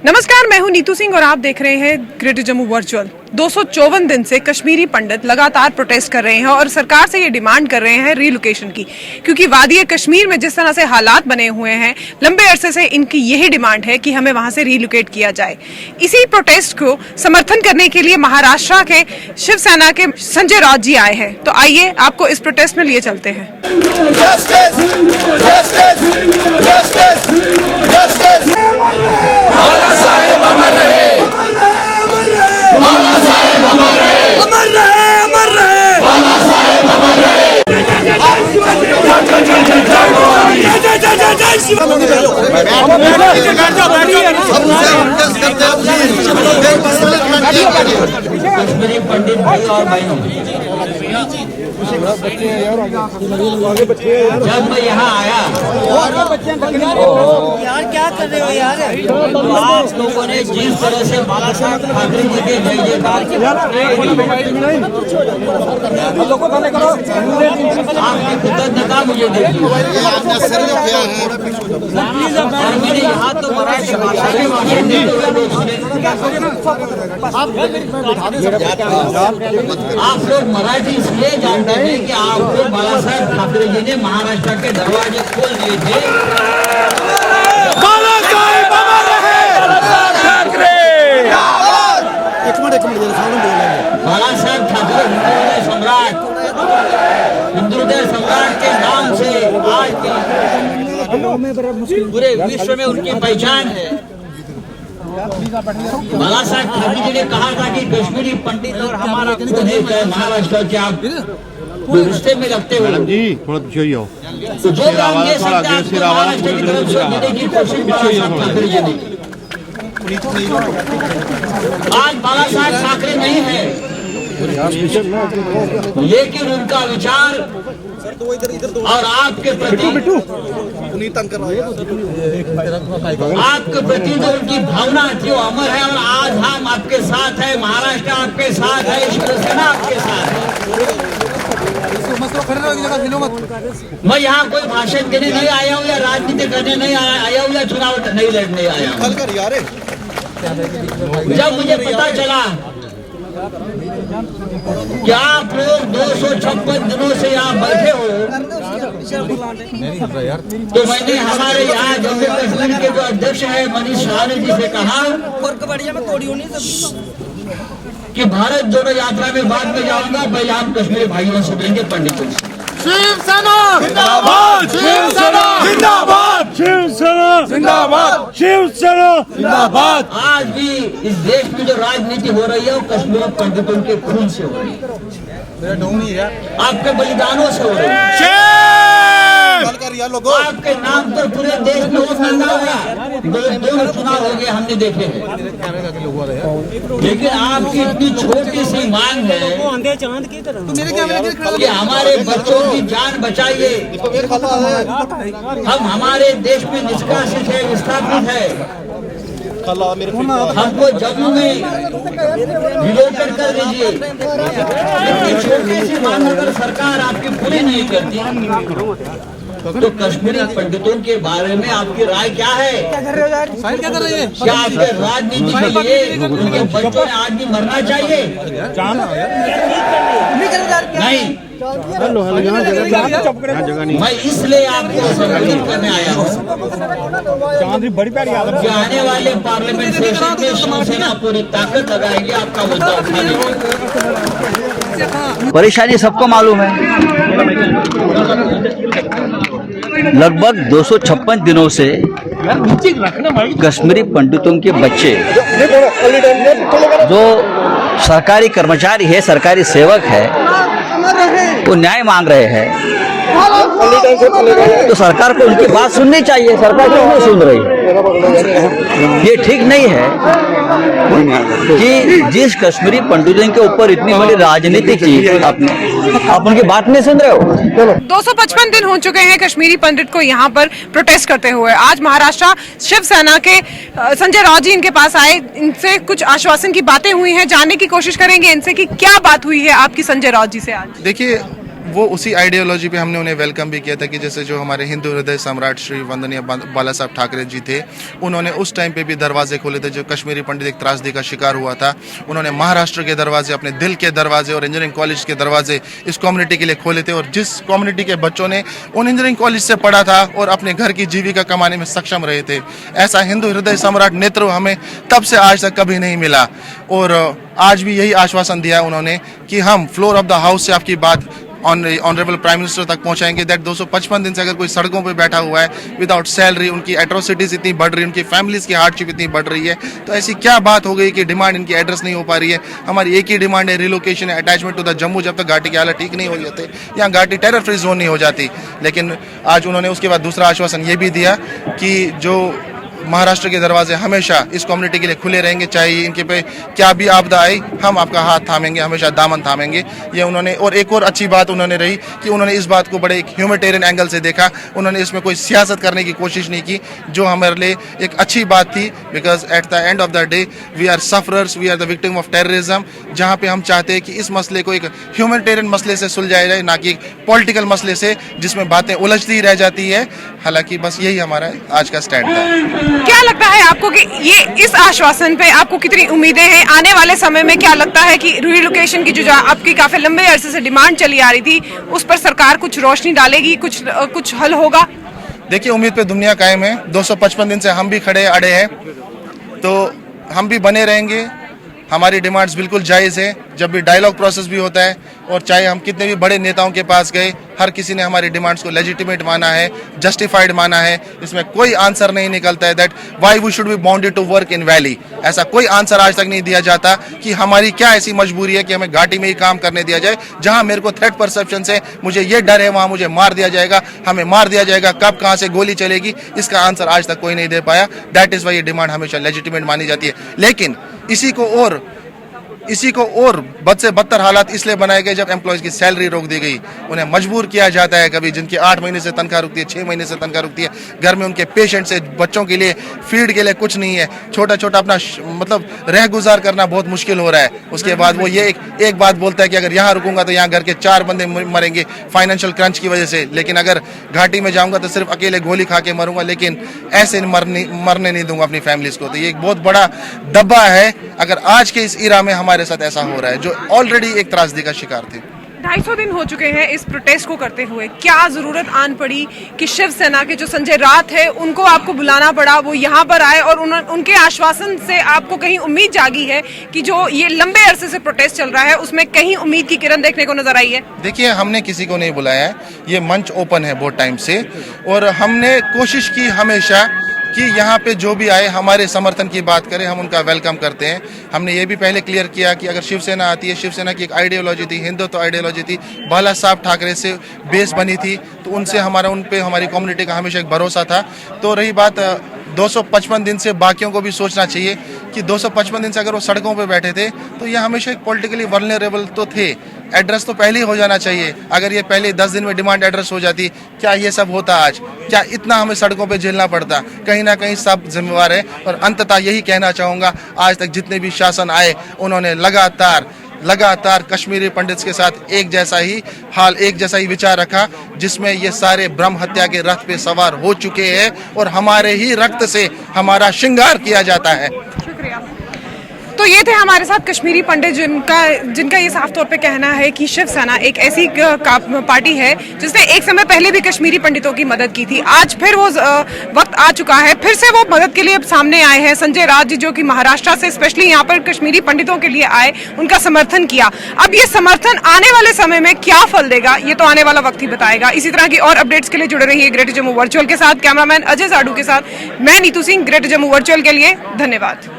नमस्कार, मैं हूं नीतू सिंह और आप देख रहे हैं ग्रेटर जम्मू वर्चुअल। 254 दिन से कश्मीरी पंडित लगातार प्रोटेस्ट कर रहे हैं और सरकार से ये डिमांड कर रहे हैं रीलोकेशन की, क्योंकि वादी कश्मीर में जिस तरह से हालात बने हुए हैं, लंबे अरसे से इनकी यही डिमांड है कि हमें वहां से रीलोकेट किया जाए। इसी प्रोटेस्ट को समर्थन करने के लिए महाराष्ट्र के शिवसेना के संजय राउत जी आए हैं। तो आइए आपको इस प्रोटेस्ट में लिए चलते हैं। कश्मीरी पंडित भाई और बहनों, जब मैं यहाँ आया यार क्या कर रहे हो यार? तो आप लोगों ने जिस तरह से बाला साहब ठाकरे जी के जय जयकार की आपकी कृतज्ञता मुझे देखी और मैंने यहाँ तो मराठी भाषा के भाषण देते हुए आप लोग मराठी इसलिए जानते हैं कि आपको बाला साहब ठाकरे जी ने महाराष्ट्र के दरवाजे खोल दिए थे। बाला साहब ठाकरे हिंदुहृदय सम्राट के नाम से आज पूरे विश्व में उनकी पहचान है। बाला साहब ठाकरे जी ने कहा था कि कश्मीरी पंडित और हमारा महाराष्ट्र के आप रिश्ते में रखते हो जी, थोड़ा पीछे ही आओ। तो जो काम दे सकते हैं आपको महाराष्ट्र की तरफ से देने की कोशिश बाला साहब ठाकरे जी ने। आज बाला साहब ठाकरे नहीं है, लेकिन उनका विचार और आपके प्रति जो उनकी भावना थी वो अमर है। और आज हम आपके साथ है, महाराष्ट्र आपके साथ है, शिवसेना आपके साथ है। मैं यहाँ कोई भाषण देने नहीं आया हूँ या राजनीति करने नहीं आया हूँ या चुनाव नहीं लड़ने आया हूँ। जब मुझे पता चला कि आप लोग 256 दिनों से यहाँ बैठे हो, तो मैंने हमारे यहाँ जम्मू कश्मीर के जो अध्यक्ष है मनीष सहानी जी से कहा कि भारत जोड़ो यात्रा में बाद में जाऊंगा, पहले हम कश्मीरी भाइयों से मिलेंगे, पंडितों से। शिवसेना जिंदाबाद, शिवसेना जिंदाबाद, शिवसेना जिंदाबाद, शिवसेना जिंदाबाद। आज भी इस देश में जो राजनीति हो रही है वो कश्मीरी पंडितों के खून से हो रही है, आपके बलिदानों से हो रही है। आपके नाम पर पूरे देश में वो धंधा हुआ, दो चुनाव हो गए, हमने देखे हैं। लेकिन आपकी इतनी छोटी सी मांग है कि हमारे बच्चों की जान बचाइए। हम हमारे देश में निष्कासित है, विस्थापित है, हमको जम्मू में रिलोकेट कर दीजिए। इतनी छोटी सी मांग अगर सरकार आपकी पूरी नहीं करती तो कश्मीरी पंडितों के बारे में आपकी राय क्या है? क्या आपके राजनीति के लिए उनके बच्चों ने आज भी मरना चाहिए? नहीं, मैं इसलिए आपको संबोधित करने आया हूँ कि आने वाले पार्लियामेंट सेशन में शिवसेना पूरी ताकत लगाएगी आपका मुद्दा उठाने की। परेशानी सबको मालूम है। लगभग 256 दिनों से कश्मीरी पंडितों के बच्चे जो सरकारी कर्मचारी है, सरकारी सेवक है, वो न्याय मांग रहे हैं। तो सरकार को उनकी बात सुननी चाहिए। सरकार क्यों नहीं सुन रही? ये ठीक नहीं है कि जिस कश्मीरी पंडितों के ऊपर इतनी बड़ी राजनीति की आप उनकी बात नहीं सुन रहे हो। 255 दिन हो चुके हैं कश्मीरी पंडित को यहाँ पर प्रोटेस्ट करते हुए। आज महाराष्ट्र शिवसेना के संजय राउत जी इनके पास आए, इनसे कुछ आश्वासन की बातें हुई हैं, जानने की कोशिश करेंगे इनसे कि क्या बात हुई है आपकी संजय राउत जी से। आज देखिए, वो उसी आइडियोलॉजी पे हमने उन्हें वेलकम भी किया था कि जैसे जो हमारे हिंदू हृदय सम्राट श्री वंदनीय बाला साहब ठाकरे जी थे, उन्होंने उस टाइम पे भी दरवाजे खोले थे। जो कश्मीरी पंडित एक त्रासदी का शिकार हुआ था, उन्होंने महाराष्ट्र के दरवाजे, अपने दिल के दरवाजे और इंजीनियरिंग कॉलेज के दरवाजे इस कम्युनिटी के लिए खोले थे। और जिस कम्युनिटी के बच्चों ने उन इंजीनियरिंग कॉलेज से पढ़ा था और अपने घर की जीविका कमाने में सक्षम रहे थे, ऐसा हिंदू हृदय सम्राट नेतृत्व हमें तब से आज तक कभी नहीं मिला। और आज भी यही आश्वासन दिया उन्होंने कि हम फ्लोर ऑफ द हाउस से आपकी बात ऑनरेबल प्राइम मिनिस्टर तक पहुंचाएंगे। दैट 255 दिन से अगर कोई सड़कों पे बैठा हुआ है विदाउट सैलरी, उनकी एट्रोसिटीज इतनी बढ़ रही है, उनकी फैमिलीज की हार्डशिप इतनी बढ़ रही है, तो ऐसी क्या बात हो गई कि डिमांड इनकी एड्रेस नहीं हो पा रही है। हमारी एक ही डिमांड है, relocation, attachment to the Jammu. जब तक घाटी के हालात ठीक नहीं हो जाते, यहाँ घाटी टेरर फ्री जोन नहीं हो जाती। लेकिन आज उन्होंने उसके बाद दूसरा आश्वासन ये भी दिया कि जो महाराष्ट्र के दरवाजे हमेशा इस कम्युनिटी के लिए खुले रहेंगे, चाहे इनके पे क्या भी आपदा आए, हम आपका हाथ थामेंगे, हमेशा दामन थामेंगे। ये उन्होंने, और एक और अच्छी बात उन्होंने रही कि उन्होंने इस बात को बड़े एक ह्यूमैनिटेरियन एंगल से देखा। उन्होंने इसमें कोई सियासत करने की कोशिश नहीं की, जो हमारे लिए एक अच्छी बात थी। Because at the end of the day we are sufferers, we are the victim of terrorism, जहाँ पे हम चाहते हैं कि इस मसले को एक ह्यूमैनिटेरियन मसले से सुलझाया जाए, ना कि पॉलिटिकल मसले से जिसमें बातें उलझती रह जाती है। हालांकि बस यही हमारा आज का स्टैंड था। क्या लगता है आपको कि ये इस आश्वासन पे आपको कितनी उम्मीदें हैं आने वाले समय में? क्या लगता है कि रिलोकेशन की जो आपकी काफी लंबे अरसे से डिमांड चली आ रही थी, उस पर सरकार कुछ रोशनी डालेगी, कुछ हल होगा? देखिए, उम्मीद पे दुनिया कायम है। 255 दिन से हम भी खड़े अड़े हैं, तो हम भी बने रहेंगे। हमारी डिमांड्स बिल्कुल जायज़ है। जब भी डायलॉग प्रोसेस भी होता है, और चाहे हम कितने भी बड़े नेताओं के पास गए, हर किसी ने हमारी डिमांड्स को लेजिटिमेट माना है, जस्टिफाइड माना है। इसमें कोई आंसर नहीं निकलता है that why we should be bounded to work in valley. ऐसा कोई आंसर आज तक नहीं दिया जाता कि हमारी क्या ऐसी मजबूरी है कि हमें घाटी में ही काम करने दिया जाए, जहां मेरे को थ्रेट परसेप्शन से मुझे ये डर है वहां मुझे मार दिया जाएगा, हमें मार दिया जाएगा, कब कहां से गोली चलेगी, इसका आंसर आज तक कोई नहीं दे पाया। दैट इज वाई ये डिमांड हमेशा लेजिटिमेट मानी जाती है। लेकिन इसी को और बद से बदतर हालात इसलिए बनाए गए जब एम्प्लॉयज की सैलरी रोक दी गई। उन्हें मजबूर किया जाता है, कभी जिनकी 8 महीने से तनख्वाह रुकती है, 6 महीने से तनख्वाह रुकती है, घर में उनके पेशेंट से बच्चों के लिए फीड के लिए कुछ नहीं है, छोटा छोटा अपना मतलब रह गुजार करना बहुत मुश्किल हो रहा है। उसके बाद वो ये एक बात बोलता है कि अगर यहाँ रुकूंगा तो यहाँ घर के 4 बंदे मरेंगे फाइनेंशियल क्रंच की वजह से, लेकिन अगर घाटी में जाऊंगा तो सिर्फ अकेले गोली खा के मरूंगा, लेकिन ऐसे मरने नहीं दूंगा अपनी फैमिलीज को। तो ये एक बहुत बड़ा दब्बा है अगर आज के इस इरा में हमारे साथ ऐसा हो रहा है, जो ऑलरेडी एक त्रासदी का शिकार थे। 250 दिन हो चुके हैं इस प्रोटेस्ट को करते हुए। क्या जरूरत आन पड़ी कि शिवसेना के जो संजय राउत है उनको आपको बुलाना पड़ा, वो यहाँ पर आए, और उनके आश्वासन से आपको कहीं उम्मीद जागी है कि जो ये लंबे अरसे से प्रोटेस्ट चल रहा है उसमें कहीं उम्मीद की किरण देखने को नजर आई है? देखिए, हमने किसी को नहीं बुलाया है, ये मंच ओपन है बहुत टाइम से, और हमने कोशिश की हमेशा कि यहाँ पे जो भी आए हमारे समर्थन की बात करें, हम उनका वेलकम करते हैं। हमने ये भी पहले क्लियर किया कि अगर शिवसेना आती है, शिवसेना की एक आइडियोलॉजी थी, हिंदुत्व आइडियोलॉजी थी, बाला साहब ठाकरे से बेस बनी थी, तो उनसे उन पे हमारी कम्युनिटी का हमेशा एक भरोसा था। तो रही बात 255 दिन से, बाकियों को भी सोचना चाहिए कि 255 दिन से अगर वो सड़कों पे बैठे थे तो ये हमेशा एक पॉलिटिकली वल्नरेबल तो थे। एड्रेस तो पहले ही हो जाना चाहिए। अगर ये पहले 10 दिन में डिमांड एड्रेस हो जाती, क्या ये सब होता आज? क्या इतना हमें सड़कों पे झेलना पड़ता? कहीं ना कहीं सब जिम्मेवार है। और अंततः यही कहना चाहूँगा, आज तक जितने भी शासन आए उन्होंने लगातार कश्मीरी पंडित्स के साथ एक जैसा ही विचार रखा, जिसमें ये सारे ब्रह्म हत्या के रथ पे सवार हो चुके हैं और हमारे ही रक्त से हमारा श्रृंगार किया जाता है। शुक्रिया। तो ये थे हमारे साथ कश्मीरी पंडित जिनका ये साफ तौर पे कहना है कि शिवसेना एक ऐसी पार्टी है जिसने एक समय पहले भी कश्मीरी पंडितों की मदद की थी। आज फिर वो वक्त आ चुका है, फिर से वो मदद के लिए अब सामने आए हैं। संजय राउत जी जो कि महाराष्ट्र से स्पेशली यहाँ पर कश्मीरी पंडितों के लिए आए, उनका समर्थन किया। अब ये समर्थन आने वाले समय में क्या फल देगा, ये तो आने वाला वक्त ही बताएगा। इसी तरह की और अपडेट्स के लिए जुड़े रहिए ग्रेटर जम्मू वर्चुअल के साथ। कैमरामैन अजय साडू के साथ मैं नीतू सिंह, ग्रेटर जम्मू वर्चुअल के लिए धन्यवाद।